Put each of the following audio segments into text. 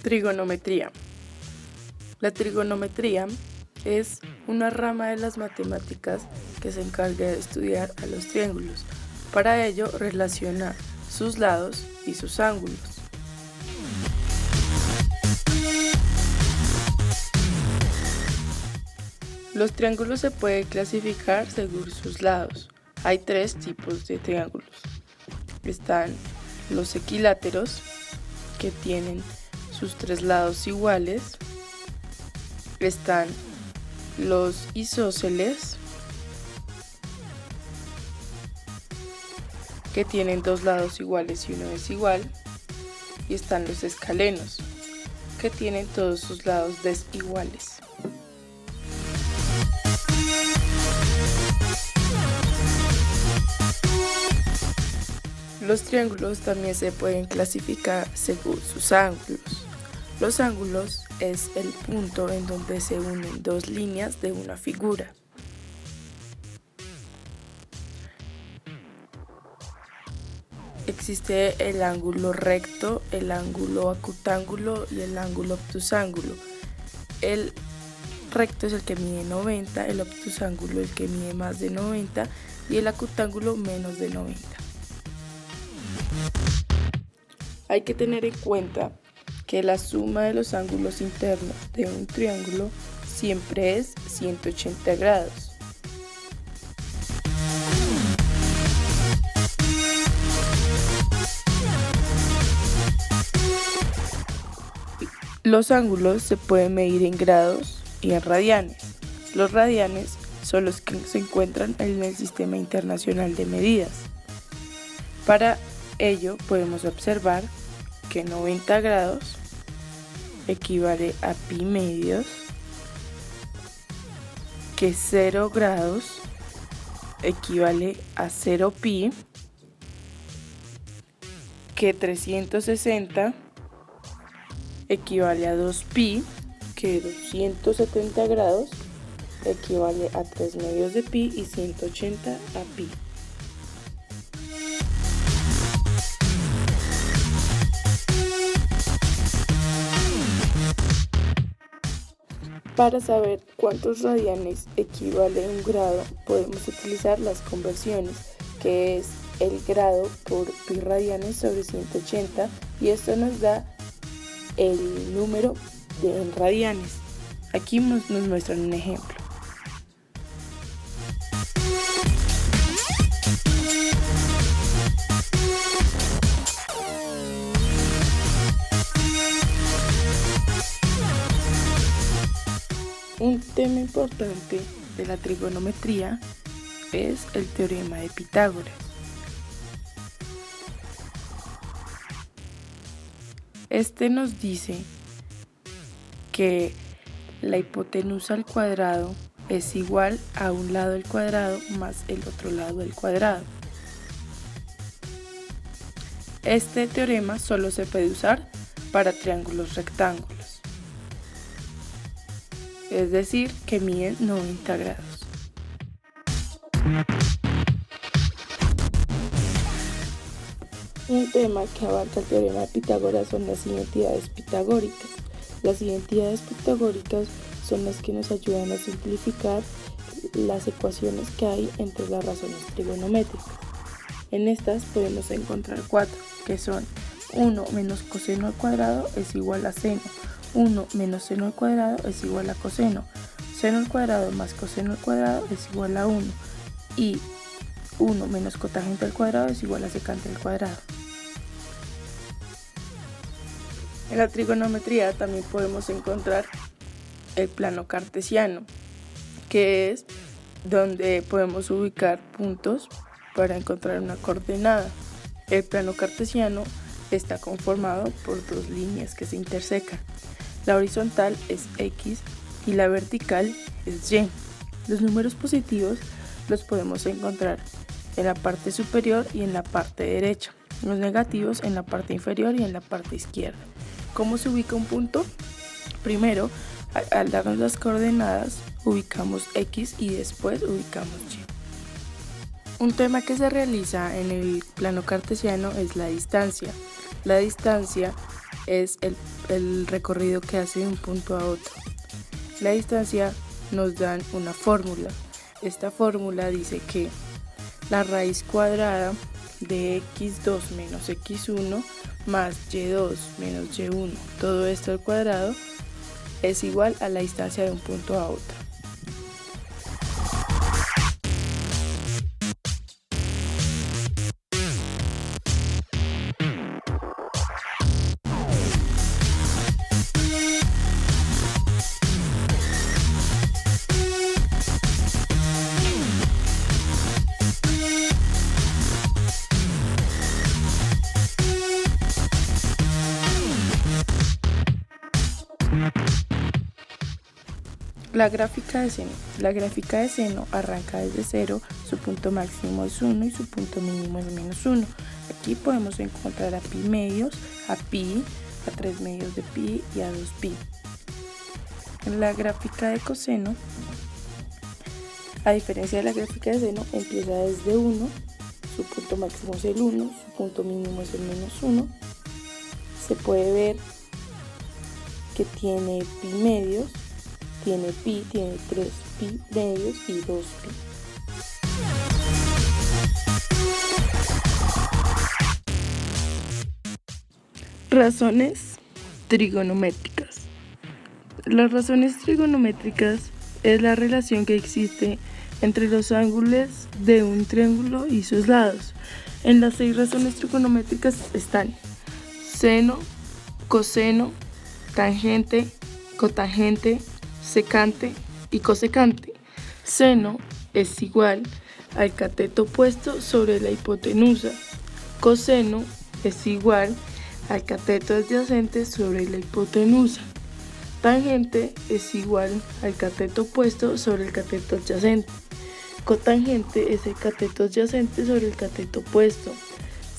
Trigonometría. La trigonometría es una rama de las matemáticas que se encarga de estudiar a los triángulos. Para ello relaciona sus lados y sus ángulos. Los triángulos se pueden clasificar según sus lados. Hay 3 tipos de triángulos. Están los equiláteros, que tienen sus 3 lados iguales. Están los isósceles, que tienen 2 lados iguales y uno desigual. Y están los escalenos, que tienen todos sus lados desiguales. Los triángulos también se pueden clasificar según sus ángulos. Los ángulos es el punto en donde se unen 2 líneas de una figura. Existe el ángulo recto, el ángulo acutángulo y el ángulo obtusángulo. El recto es el que mide 90, el obtusángulo el que mide más de 90 y el acutángulo menos de 90. Hay que tener en cuenta que la suma de los ángulos internos de un triángulo siempre es 180 grados. Los ángulos se pueden medir en grados y en radianes. Los radianes son los que se encuentran en el Sistema Internacional de Medidas. Para ello podemos observar que 90 grados equivale a pi medios, que 0 grados equivale a 0 pi, que 360 equivale a 2 pi, que 270 grados equivale a 3 medios de pi y 180 a pi. Para saber cuántos radianes equivale a un grado, podemos utilizar las conversiones, que es el grado por pi radianes sobre 180, y esto nos da el número en radianes. Aquí nos muestran un ejemplo. Un tema importante de la trigonometría es el teorema de Pitágoras. Este nos dice que la hipotenusa al cuadrado es igual a un lado del cuadrado más el otro lado del cuadrado. Este teorema solo se puede usar para triángulos rectángulos, es decir, que miden 90 grados. Un tema que abarca el teorema de Pitágoras son las identidades pitagóricas. Las identidades pitagóricas son las que nos ayudan a simplificar las ecuaciones que hay entre las razones trigonométricas. En estas podemos encontrar 4, que son 1 menos coseno al cuadrado es igual a seno, 1 menos seno al cuadrado es igual a coseno, seno al cuadrado más coseno al cuadrado es igual a 1, y 1 menos cotangente al cuadrado es igual a secante al cuadrado. En la trigonometría también podemos encontrar el plano cartesiano, que es donde podemos ubicar puntos para encontrar una coordenada. El plano cartesiano está conformado por 2 líneas que se intersecan. La horizontal es X y la vertical es Y. Los números positivos los podemos encontrar en la parte superior y en la parte derecha. Los negativos en la parte inferior y en la parte izquierda. ¿Cómo se ubica un punto? Primero, al darnos las coordenadas, ubicamos X y después ubicamos Y. Un tema que se realiza en el plano cartesiano es la distancia. La distancia es el recorrido que hace de un punto a otro. La distancia nos dan una fórmula. Esta fórmula dice que la raíz cuadrada de x2 menos x1 más y2 menos y1, todo esto al cuadrado, es igual a la distancia de un punto a otro. La gráfica de seno. La gráfica de seno arranca desde 0, su punto máximo es 1 y su punto mínimo es -1. Aquí podemos encontrar a pi medios, a pi, a 3 medios de pi y a 2 pi. En la gráfica de coseno, a diferencia de la gráfica de seno, empieza desde 1, su punto máximo es el 1, su punto mínimo es el -1. Se puede ver que tiene pi medios, tiene pi, tiene 3 pi medios y 2 pi. Razones trigonométricas. Las razones trigonométricas es la relación que existe entre los ángulos de un triángulo y sus lados. En las 6 razones trigonométricas están seno, coseno, tangente, cotangente, secante y cosecante. Seno es igual al cateto opuesto sobre la hipotenusa. Coseno es igual al cateto adyacente sobre la hipotenusa. Tangente es igual al cateto opuesto sobre el cateto adyacente. Cotangente es el cateto adyacente sobre el cateto opuesto.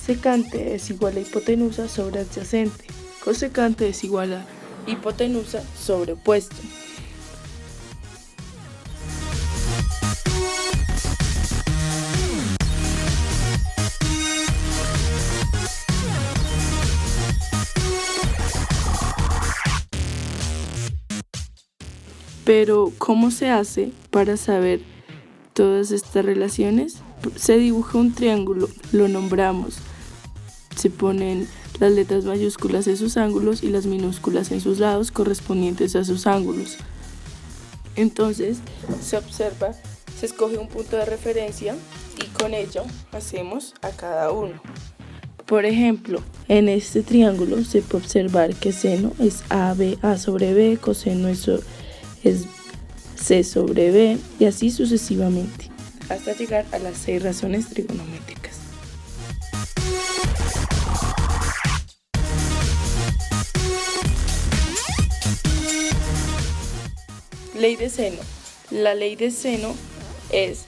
Secante es igual a hipotenusa sobre adyacente. Cosecante es igual a hipotenusa sobre opuesto. Pero, ¿cómo se hace para saber todas estas relaciones? Se dibuja un triángulo, lo nombramos, se ponen las letras mayúsculas en sus ángulos y las minúsculas en sus lados correspondientes a sus ángulos. Entonces, se observa, se escoge un punto de referencia y con ello hacemos a cada uno. Por ejemplo, en este triángulo se puede observar que seno es AB, A sobre B, coseno es C sobre B y así sucesivamente, hasta llegar a las 6 razones trigonométricas. Ley de seno. La ley de seno es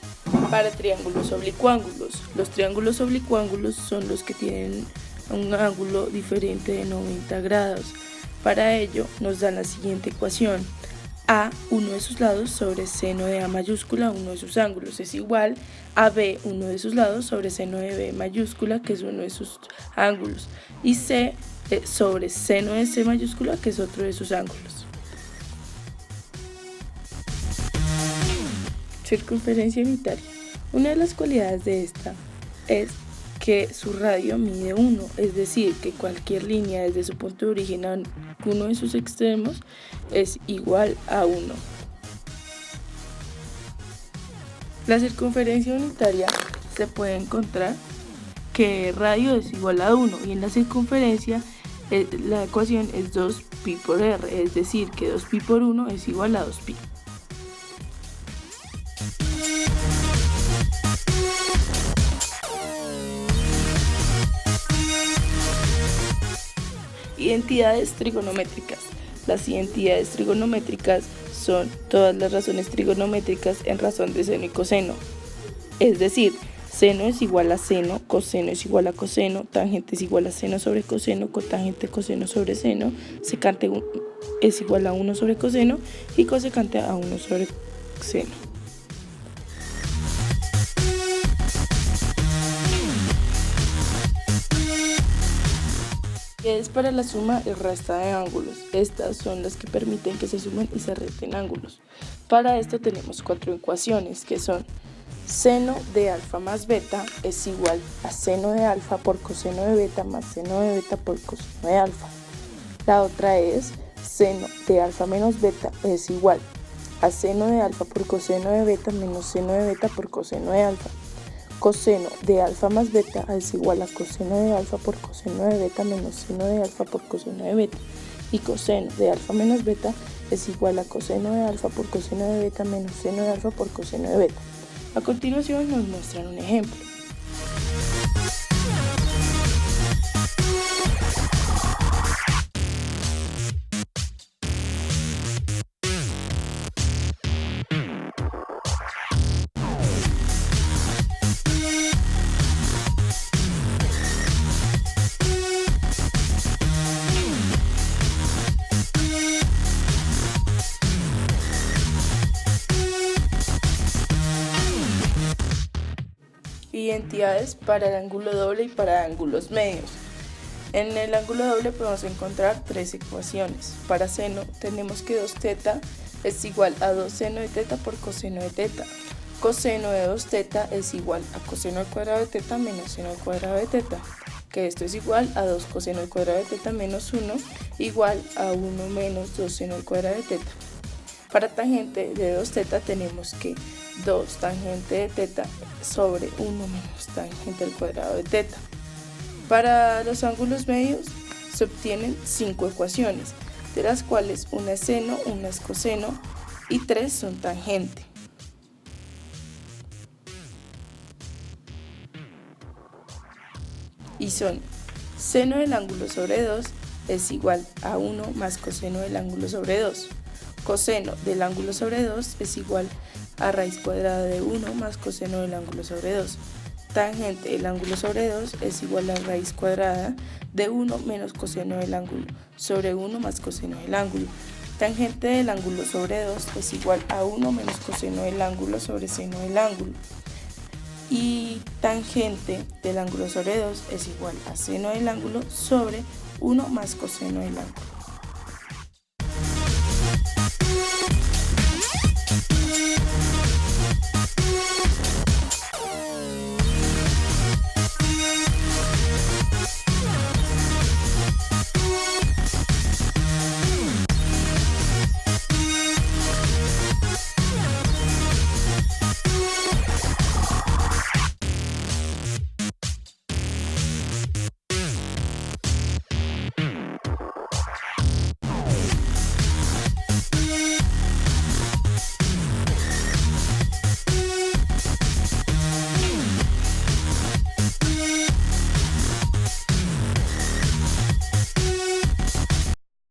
para triángulos oblicuángulos. Los triángulos oblicuángulos son los que tienen un ángulo diferente de 90 grados. Para ello nos dan la siguiente ecuación. A, uno de sus lados, sobre seno de A mayúscula, uno de sus ángulos, es igual a B, uno de sus lados, sobre seno de B mayúscula, que es uno de sus ángulos, y C, sobre seno de C mayúscula, que es otro de sus ángulos. Circunferencia unitaria. Una de las cualidades de esta es que su radio mide 1, es decir, que cualquier línea desde su punto de origen a uno de sus extremos es igual a 1. La circunferencia unitaria se puede encontrar que radio es igual a 1 y en la circunferencia la ecuación es 2pi por r, es decir, que 2pi por 1 es igual a 2pi. Identidades trigonométricas. Las identidades trigonométricas son todas las razones trigonométricas en razón de seno y coseno. Es decir, seno es igual a seno, coseno es igual a coseno, tangente es igual a seno sobre coseno, cotangente coseno sobre seno, secante es igual a 1 sobre coseno y cosecante a 1 sobre seno. que es para la suma y resta de ángulos. Estas son las que permiten que se sumen y se resten ángulos. Para esto tenemos 4 ecuaciones que son: seno de alfa más beta es igual a seno de alfa por coseno de beta más seno de beta por coseno de alfa. La otra es seno de alfa menos beta es igual a seno de alfa por coseno de beta menos seno de beta por coseno de alfa. Coseno de alfa más beta es igual a coseno de alfa por coseno de beta menos seno de alfa por coseno de beta. Y coseno de alfa menos beta es igual a coseno de alfa por coseno de beta menos seno de alfa por coseno de beta. A continuación nos muestran un ejemplo. Identidades para el ángulo doble y para ángulos medios. En el ángulo doble podemos encontrar 3 ecuaciones. Para seno tenemos que 2θ es igual a 2 seno de θ por coseno de θ. Coseno de 2θ es igual a coseno al cuadrado de θ menos seno al cuadrado de θ, que esto es igual a 2 coseno al cuadrado de θ menos 1 igual a 1 menos 2 seno al cuadrado de θ. Para tangente de 2θ tenemos que 2 tangente de θ sobre 1 menos tangente al cuadrado de θ. Para los ángulos medios se obtienen 5 ecuaciones, de las cuales una es seno, una es coseno y 3 son tangente. Y son: seno del ángulo sobre 2 es igual a 1 más coseno del ángulo sobre 2. Coseno del ángulo sobre 2 es igual a raíz cuadrada de 1 más coseno del ángulo sobre 2. Tangente del ángulo sobre 2 es igual a raíz cuadrada de 1 menos coseno del ángulo sobre 1 más coseno del ángulo. Tangente del ángulo sobre 2 es igual a 1 menos coseno del ángulo sobre seno del ángulo. Y tangente del ángulo sobre 2 es igual a seno del ángulo sobre 1 más coseno del ángulo.